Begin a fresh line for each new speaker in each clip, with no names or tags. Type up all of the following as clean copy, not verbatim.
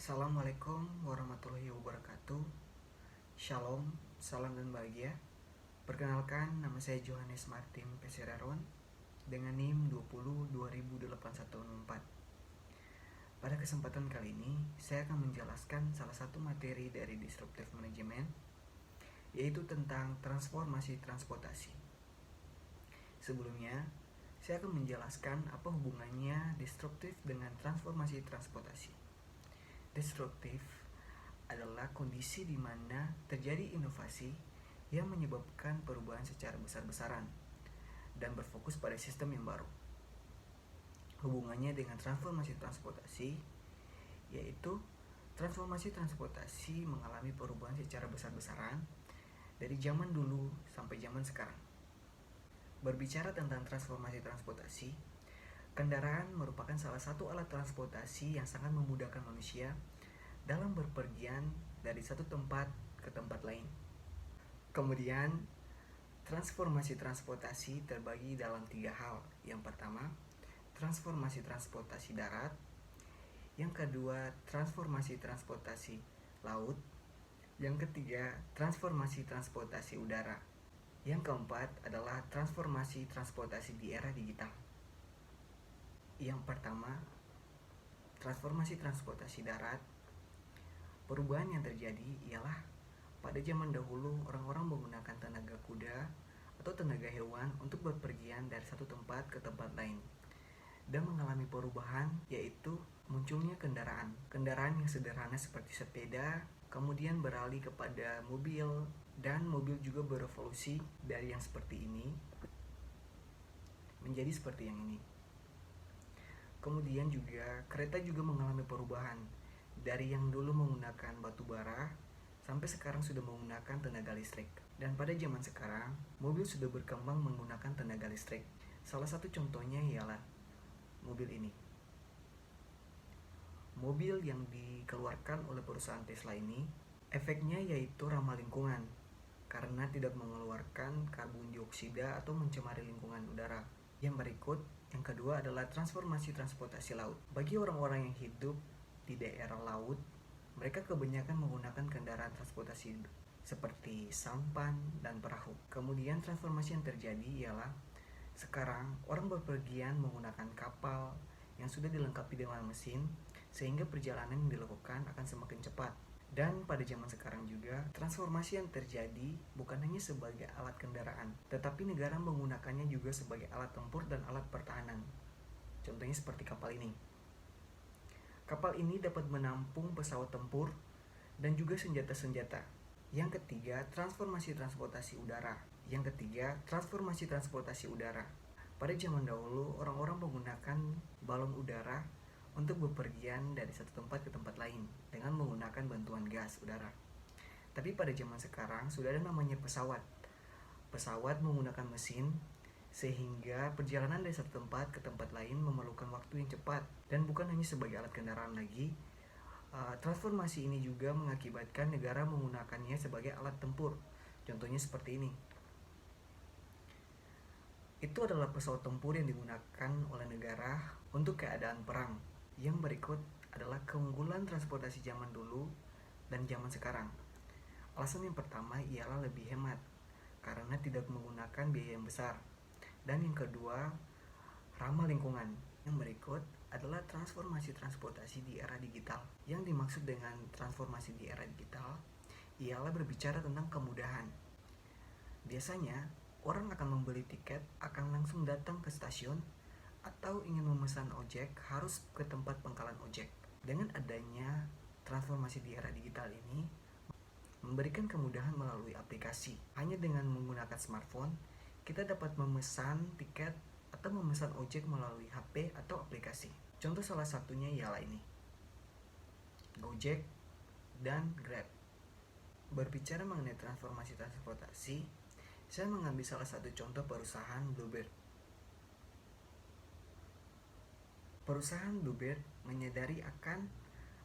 Assalamualaikum warahmatullahi wabarakatuh. Shalom, salam dan bahagia. Perkenalkan, nama saya Johannes Martin Peseraron dengan NIM 20202104. Pada kesempatan kali ini, saya akan menjelaskan salah satu materi dari Disruptive Management, yaitu tentang transformasi transportasi. Sebelumnya, saya akan menjelaskan apa hubungannya disruptif dengan transformasi transportasi. Disruptif adalah kondisi di mana terjadi inovasi yang menyebabkan perubahan secara besar-besaran dan berfokus pada sistem yang baru. Hubungannya dengan transformasi transportasi, yaitu transformasi transportasi mengalami perubahan secara besar-besaran dari zaman dulu sampai zaman sekarang. Berbicara tentang transformasi transportasi, kendaraan merupakan salah satu alat transportasi yang sangat memudahkan manusia dalam berpergian dari satu tempat ke tempat lain. Kemudian, transformasi transportasi terbagi dalam 3 hal. Yang pertama, transformasi transportasi darat. Yang kedua, transformasi transportasi laut. Yang ketiga, transformasi transportasi udara. Yang keempat adalah transformasi transportasi di era digital. Yang pertama, transformasi transportasi darat. Perubahan yang terjadi ialah pada zaman dahulu orang-orang menggunakan tenaga kuda atau tenaga hewan untuk berpergian dari satu tempat ke tempat lain dan mengalami perubahan, yaitu munculnya kendaraan yang sederhana seperti sepeda, kemudian beralih kepada mobil, dan mobil juga berevolusi dari yang seperti ini menjadi seperti yang ini. Kemudian juga kereta juga mengalami perubahan dari yang dulu menggunakan batu bara sampai sekarang sudah menggunakan tenaga listrik. Dan pada zaman sekarang, mobil sudah berkembang menggunakan tenaga listrik. Salah satu contohnya ialah mobil ini. Mobil yang dikeluarkan oleh perusahaan Tesla ini, efeknya yaitu ramah lingkungan karena tidak mengeluarkan karbon dioksida atau mencemari lingkungan udara. Yang berikut, yang kedua adalah transformasi transportasi laut. Bagi orang-orang yang hidup di daerah laut, mereka kebanyakan menggunakan kendaraan transportasi seperti sampan dan perahu. Kemudian transformasi yang terjadi ialah sekarang orang berpergian menggunakan kapal yang sudah dilengkapi dengan mesin, sehingga perjalanan yang dilakukan akan semakin cepat. Dan pada zaman sekarang juga, transformasi yang terjadi bukan hanya sebagai alat kendaraan, tetapi negara menggunakannya juga sebagai alat tempur dan alat pertahanan. Contohnya seperti kapal ini. Kapal ini dapat menampung pesawat tempur dan juga senjata-senjata. Yang ketiga, transformasi transportasi udara. Yang ketiga, transformasi transportasi udara. Pada zaman dahulu, orang-orang menggunakan balon udara untuk bepergian dari satu tempat ke tempat lain dengan menggunakan bantuan gas udara. Tapi pada zaman sekarang sudah ada namanya pesawat. Pesawat menggunakan mesin, sehingga perjalanan dari satu tempat ke tempat lain memerlukan waktu yang cepat dan bukan hanya sebagai alat kendaraan lagi. Transformasi ini juga mengakibatkan negara menggunakannya sebagai alat tempur. Contohnya seperti ini. Itu adalah pesawat tempur yang digunakan oleh negara untuk keadaan perang. Yang berikut adalah keunggulan transportasi zaman dulu dan zaman sekarang. Alasan yang pertama ialah lebih hemat karena tidak menggunakan biaya yang besar. Dan yang kedua, ramah lingkungan. Yang berikut adalah transformasi transportasi di era digital. Yang dimaksud dengan transformasi di era digital ialah berbicara tentang kemudahan. Biasanya, orang akan membeli tiket, akan langsung datang ke stasiun, atau ingin memesan ojek harus ke tempat pangkalan ojek. Dengan adanya transformasi di era digital ini, memberikan kemudahan melalui aplikasi. Hanya dengan menggunakan smartphone, kita dapat memesan tiket atau memesan ojek melalui HP atau aplikasi. Contoh salah satunya ialah ini, Gojek dan Grab. Berbicara mengenai transformasi transportasi, saya mengambil salah satu contoh perusahaan Bluebird. Perusahaan Bluebird menyadari akan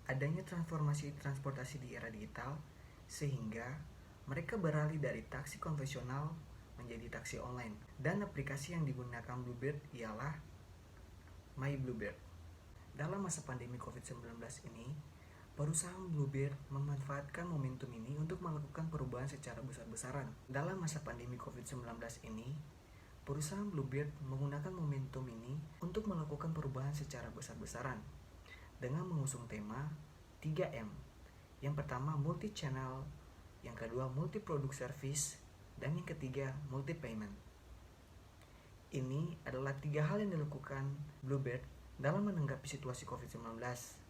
adanya transformasi transportasi di era digital, sehingga mereka beralih dari taksi konvensional menjadi taksi online. Dan aplikasi yang digunakan Bluebird ialah My Bluebird. Dalam masa pandemi COVID-19 ini, Perusahaan Bluebird memanfaatkan momentum ini untuk melakukan perubahan secara besar-besaran. Dalam masa pandemi COVID-19 ini, perusahaan Bluebird menggunakan momentum ini untuk melakukan perubahan secara besar-besaran dengan mengusung tema 3M. Yang pertama multi-channel, yang kedua multi-product service, dan yang ketiga multi-payment. Ini adalah 3 hal yang dilakukan Bluebird dalam menanggapi situasi COVID-19.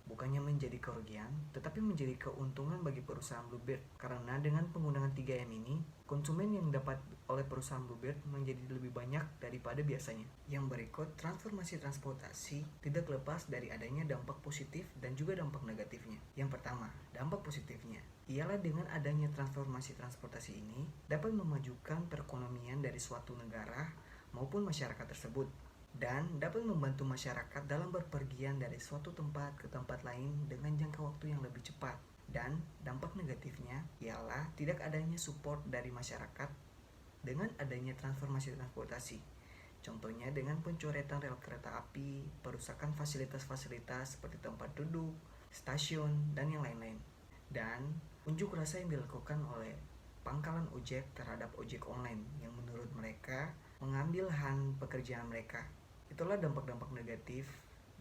Bukannya menjadi kerugian, tetapi menjadi keuntungan bagi perusahaan Bluebird. Karena dengan penggunaan 3M ini, konsumen yang dapat oleh perusahaan Bluebird menjadi lebih banyak daripada biasanya. Yang berikut, transformasi transportasi tidak lepas dari adanya dampak positif dan juga dampak negatifnya. Yang pertama, dampak positifnya ialah dengan adanya transformasi transportasi ini dapat memajukan perekonomian dari suatu negara maupun masyarakat tersebut, dan dapat membantu masyarakat dalam berpergian dari suatu tempat ke tempat lain dengan jangka waktu yang lebih cepat. Dan dampak negatifnya ialah tidak adanya support dari masyarakat dengan adanya transformasi transportasi. Contohnya dengan pencoretan rel kereta api, perusakan fasilitas-fasilitas seperti tempat duduk, stasiun, dan yang lain-lain. Dan unjuk rasa yang dilakukan oleh pangkalan ojek terhadap ojek online yang menurut mereka mengambil hak pekerjaan mereka. Itulah dampak-dampak negatif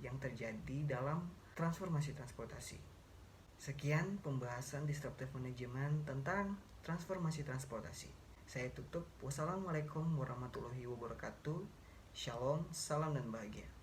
yang terjadi dalam transformasi transportasi. Sekian pembahasan disruptive management tentang transformasi transportasi. Saya tutup. Wassalamualaikum warahmatullahi wabarakatuh. Shalom, salam dan bahagia.